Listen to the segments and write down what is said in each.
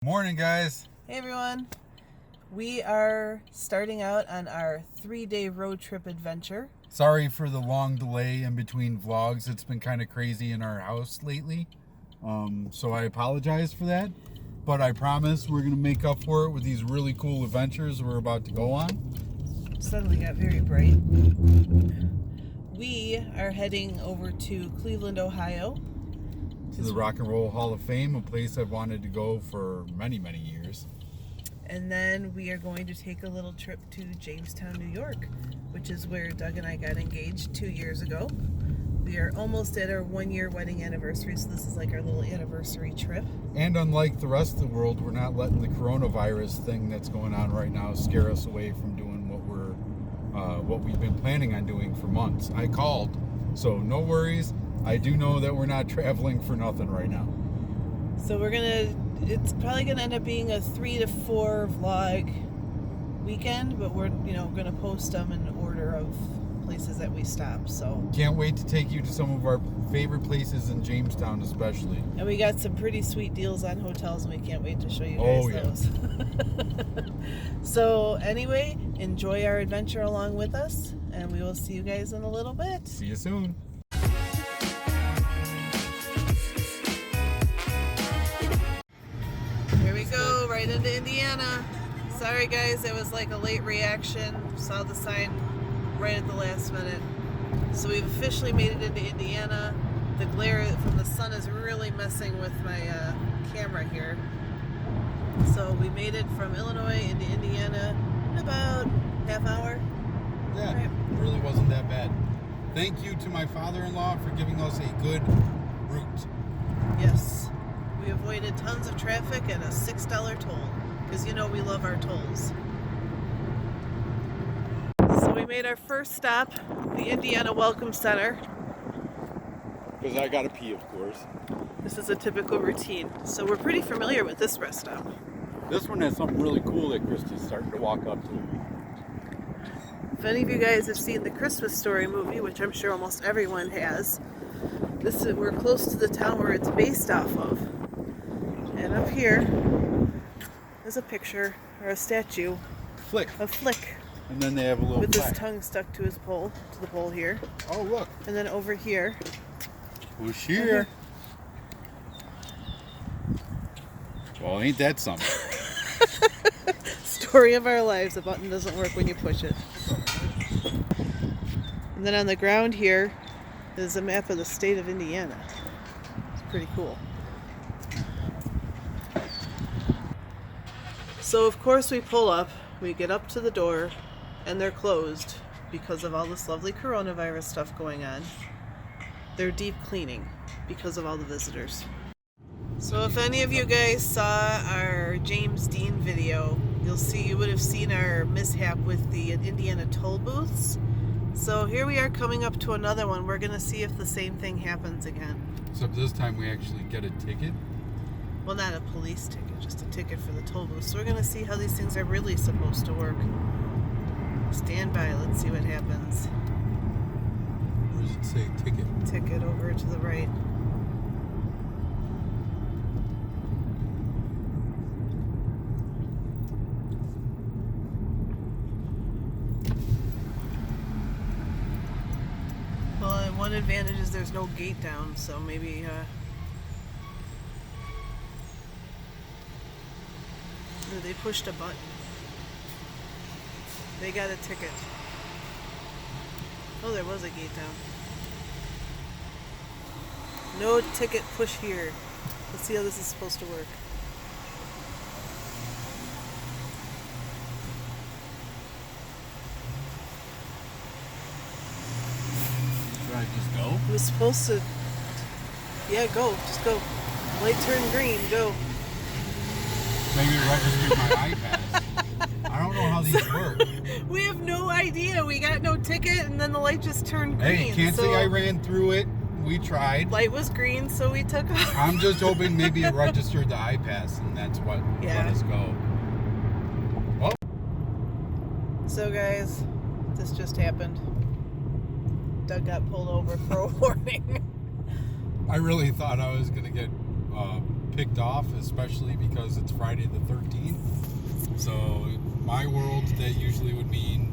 Morning, guys. Hey everyone, we are starting out on our 3-day road trip adventure. Sorry for the long delay in between vlogs. It's been kind of crazy in our house lately. So I apologize for that. But I promise we're going to make up for it with these really cool adventures we're about to go on. Suddenly got very bright. We are heading over to Cleveland, Ohio. To the Rock and Roll Hall of Fame, a place I've wanted to go for many, many years. And then we are going to take a little trip to Jamestown, New York, which is where Doug and I got engaged 2 years ago. We are almost at our 1-year wedding anniversary, so this is like our little anniversary trip. And unlike the rest of the world, we're not letting the coronavirus thing that's going on right now scare us away from doing what we've been planning on doing for months. I called, so no worries. I do know that we're not traveling for nothing right now. So it's probably gonna end up being a 3 to 4 vlog weekend, but we're gonna post them in order of places that we stop. So can't wait to take you to some of our favorite places in Jamestown, especially. And we got some pretty sweet deals on hotels, and we can't wait to show you guys those. So anyway, enjoy our adventure along with us, and we will see you guys in a little bit. See you soon. Here we go, right into Indiana. Sorry guys, it was like a late reaction. Saw the sign right at the last minute. So we've officially made it into Indiana. The glare from the sun is really messing with my camera here. So we made it from Illinois into Indiana in about half hour. Yeah, right. It really wasn't that bad. Thank you to my father-in-law for giving us a good route. Yes. We avoided tons of traffic and a $6 toll, because we love our tolls. So we made our first stop, the Indiana Welcome Center. Because I gotta pee, of course. This is a typical routine, so we're pretty familiar with this rest stop. This one has something really cool that Christy's starting to walk up to. If any of you guys have seen the Christmas Story movie, which I'm sure almost everyone has, we're close to the town where it's based off of. And up here is a picture, or a statue, Flick. of Flick. And then they have a little with plaque. his tongue stuck to the pole here. Oh, look. And then over here. Who's here? Well, ain't that something? Story of our lives. The button doesn't work when you push it. And then on the ground here is a map of the state of Indiana. It's pretty cool. So of course we pull up, we get up to the door, and they're closed because of all this lovely coronavirus stuff going on. They're deep cleaning because of all the visitors. So if any of you guys saw our James Dean video, you would have seen our mishap with the Indiana toll booths. So here we are coming up to another one. We're going to see if the same thing happens again. Except this time we actually get a ticket. Well, not a police ticket, just a ticket for the toll booth. So we're going to see how these things are really supposed to work. Stand by, let's see what happens. Where does it say ticket? Ticket over to the right. Well, one advantage is there's no gate down, so maybe they pushed a button. They got a ticket. Oh, there was a gate down. No ticket, push here. Let's see how this is supposed to work. Should I just go? It was supposed to... Yeah, go. Just go. Light turned green. Go. Maybe it registers my iPad. I don't know how these work. We have no idea. We got no ticket, and then the light just turned green. Hey, can't say I ran through it. We tried. Light was green, so we took off. I'm just hoping maybe it registered the iPass, and that's what let us go. Well. So guys, this just happened. Doug got pulled over for a warning. I really thought I was going to get ticked off, especially because it's Friday the 13th. So my world, that usually would mean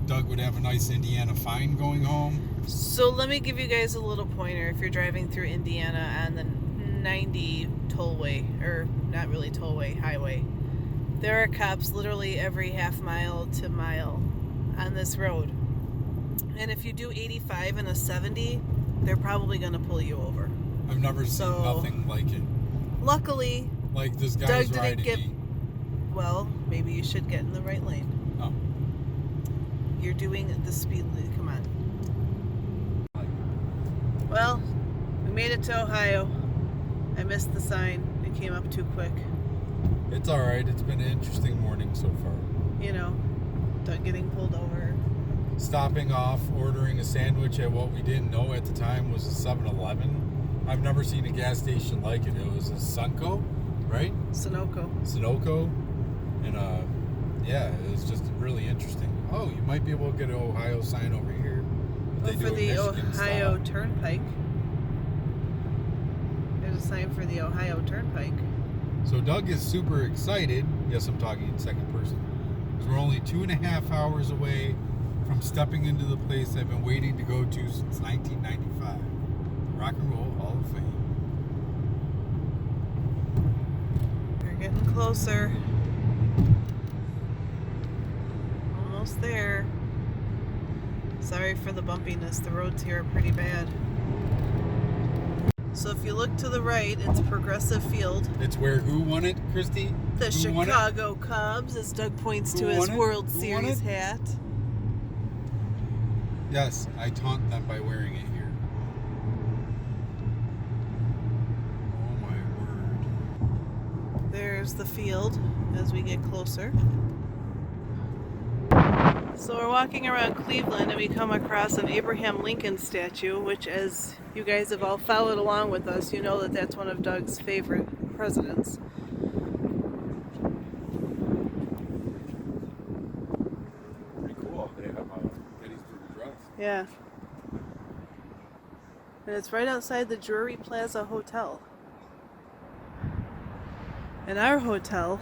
Doug would have a nice Indiana fine going home. So let me give you guys a little pointer. If you're driving through Indiana on the 90 tollway, or not really tollway, highway, there are cops literally every half mile to mile on this road. And if you do 85 and a 70, they're probably going to pull you over. I've never seen nothing like it. Luckily, Like this guy's riding me. Well, maybe you should get in the right lane. Oh. You're doing the speed limit. Come on. Well, we made it to Ohio. I missed the sign. It came up too quick. It's all right. It's been an interesting morning so far. You know, Doug getting pulled over. Stopping off, ordering a sandwich at what we didn't know at the time was a 7-Eleven. I've never seen a gas station like it. It was a Sunco, right? Sunoco. And yeah, it was just really interesting. Oh, you might be able to get an Ohio sign over here. Well, for the Ohio Turnpike. There's a sign for the Ohio Turnpike. So Doug is super excited. Yes, I'm talking in second person. Because we're only 2.5 hours away from stepping into the place I've been waiting to go to since 1995. The Rock and Roll Hall of Fame. We're getting closer. Almost there. Sorry for the bumpiness. The roads here are pretty bad. So if you look to the right, it's Progressive Field. It's where who won it, Christy? The Chicago Cubs, as Doug points to his World Series hat. Yes, I taunt them by wearing it here. Oh my word. There's the field as we get closer. So we're walking around Cleveland and we come across an Abraham Lincoln statue, which, as you guys have all followed along with us, you know that that's one of Doug's favorite presidents. Pretty cool. They have Gettysburg Address. Yeah. And it's right outside the Drury Plaza Hotel. And our hotel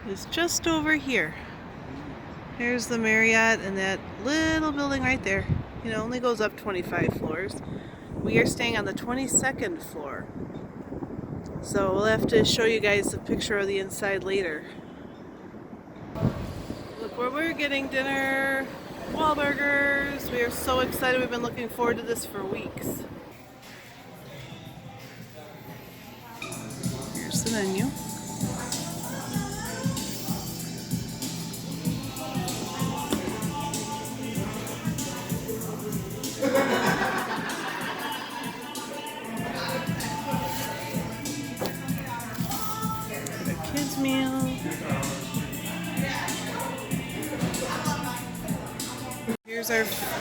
is just over here. Here's the Marriott and that little building right there. You know, only goes up 25 floors. We are staying on the 22nd floor. So we'll have to show you guys a picture of the inside later. Look where we're getting dinner. Wahlburgers. We are so excited. We've been looking forward to this for weeks. Here's the menu. Kids meal.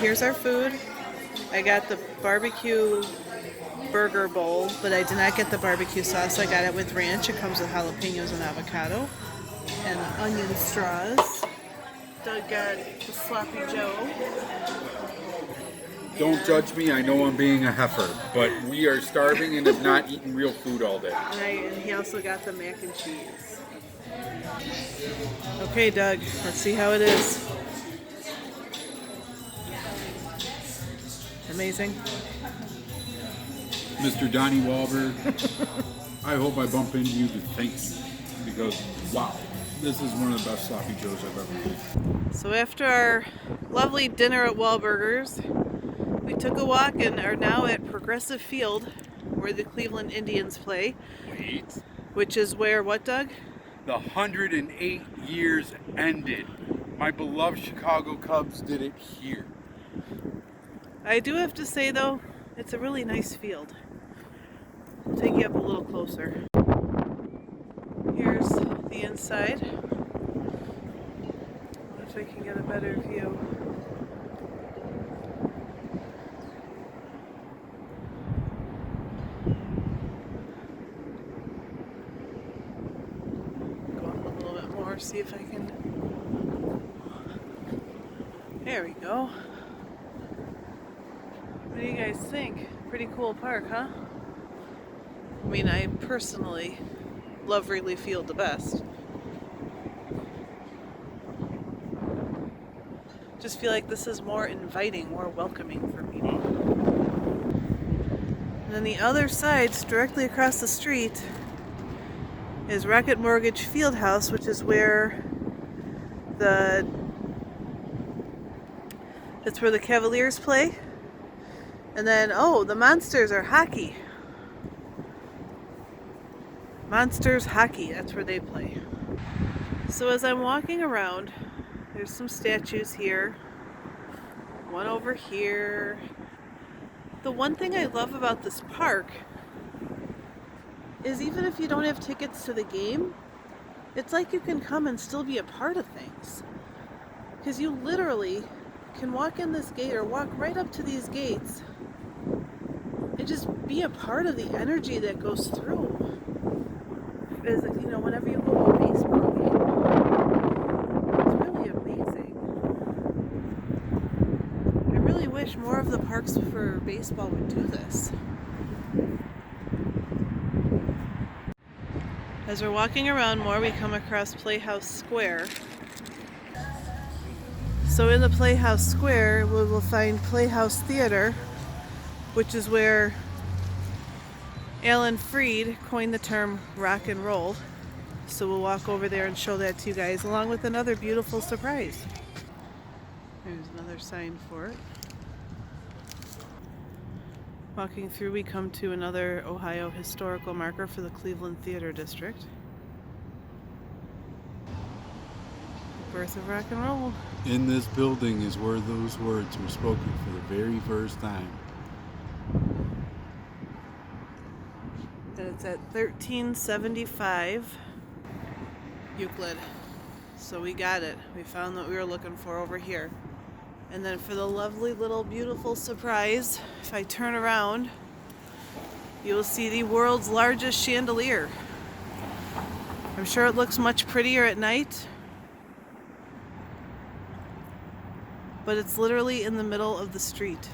Here's our food. I got the barbecue burger bowl, but I did not get the barbecue sauce. I got it with ranch. It comes with jalapenos and avocado and onion straws. Doug got the sloppy Joe. Don't judge me. I know I'm being a heifer, but we are starving and have not eaten real food all day. And he also got the mac and cheese. Okay, Doug, let's see how it is. Amazing. Mr. Donnie Wahlberg, I hope I bump into you to thank you, because wow, this is one of the best sloppy joes I've ever eaten. So after our lovely dinner at Wahlburgers, we took a walk and are now at Progressive Field, where the Cleveland Indians play. Wait. Which is where what, Doug? The 108 years ended. My beloved Chicago Cubs did it here. I do have to say, though, it's a really nice field. I'll take you up a little closer. Here's the inside. If I can get a better view. Go up a little bit more, see if I can. There we go. What do you guys think? Pretty cool park, huh? I mean, I personally love Wrigley Field the best. Just feel like this is more inviting, more welcoming for people. And then the other side, directly across the street, is Rocket Mortgage Fieldhouse, which is where that's where the Cavaliers play. And then, oh, the Monsters are hockey. Monsters hockey, that's where they play. So as I'm walking around, there's some statues here, one over here. The one thing I love about this park is even if you don't have tickets to the game, it's like you can come and still be a part of things. Because you literally can walk in this gate or walk right up to these gates and just be a part of the energy that goes through. As, you know, whenever you go to a baseball game, it's really amazing. I really wish more of the parks for baseball would do this. As we're walking around more, we come across Playhouse Square. So in the Playhouse Square, we will find Playhouse Theater, which is where Alan Freed coined the term rock and roll. So we'll walk over there and show that to you guys, along with another beautiful surprise. There's another sign for it. Walking through, we come to another Ohio historical marker for the Cleveland Theater District. The birth of rock and roll. In this building is where those words were spoken for the very first time. And it's at 1375 Euclid. So we got it. We found what we were looking for over here. And then for the lovely little beautiful surprise, if I turn around, you will see the world's largest chandelier. I'm sure it looks much prettier at night, but it's literally in the middle of the street.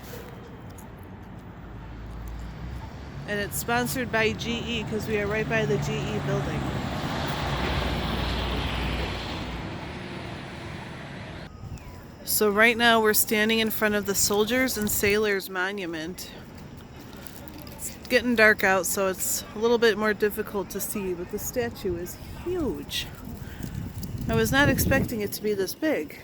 And it's sponsored by GE because we are right by the GE building. So right now we're standing in front of the Soldiers and Sailors Monument. It's getting dark out, so it's a little bit more difficult to see, but the statue is huge. I was not expecting it to be this big.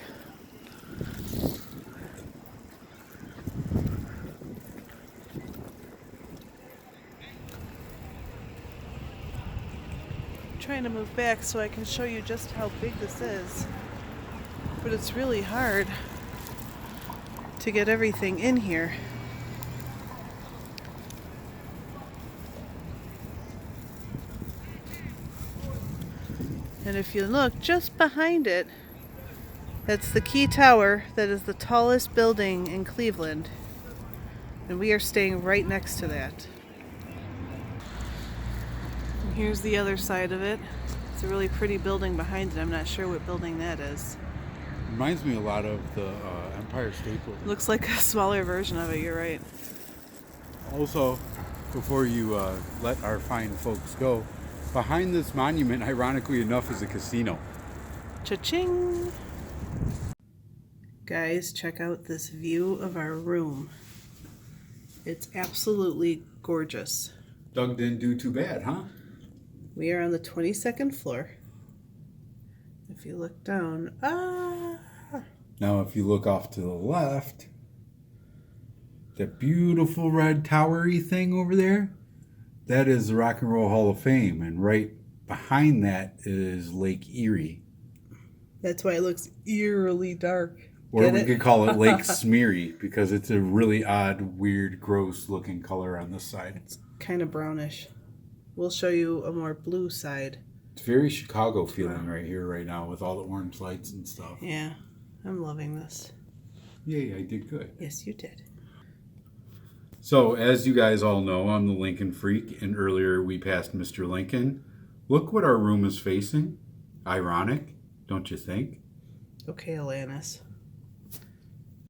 I'm trying to move back so I can show you just how big this is. But it's really hard to get everything in here. And if you look just behind it, that's the Key Tower that is the tallest building in Cleveland. And we are staying right next to that. And here's the other side of it. It's a really pretty building behind it. I'm not sure what building that is. Reminds me a lot of the Empire State Building. Looks like a smaller version of it, you're right. Also, before you let our fine folks go, behind this monument, ironically enough, is a casino. Cha-ching! Guys, check out this view of our room. It's absolutely gorgeous. Doug didn't do too bad, huh? We are on the 22nd floor. If you look down, Now, if you look off to the left, that beautiful red towery thing over there, that is the Rock and Roll Hall of Fame. And right behind that is Lake Erie. That's why it looks eerily dark. Or we could call it Lake Smeary because it's a really odd, weird, gross looking color on this side. It's kind of brownish. We'll show you a more blue side. It's very Chicago feeling right here, right now, with all the orange lights and stuff. Yeah, I'm loving this. Yay, I did good. Yes, you did. So, as you guys all know, I'm the Lincoln Freak, and earlier we passed Mr. Lincoln. Look what our room is facing. Ironic, don't you think? Okay, Alanis.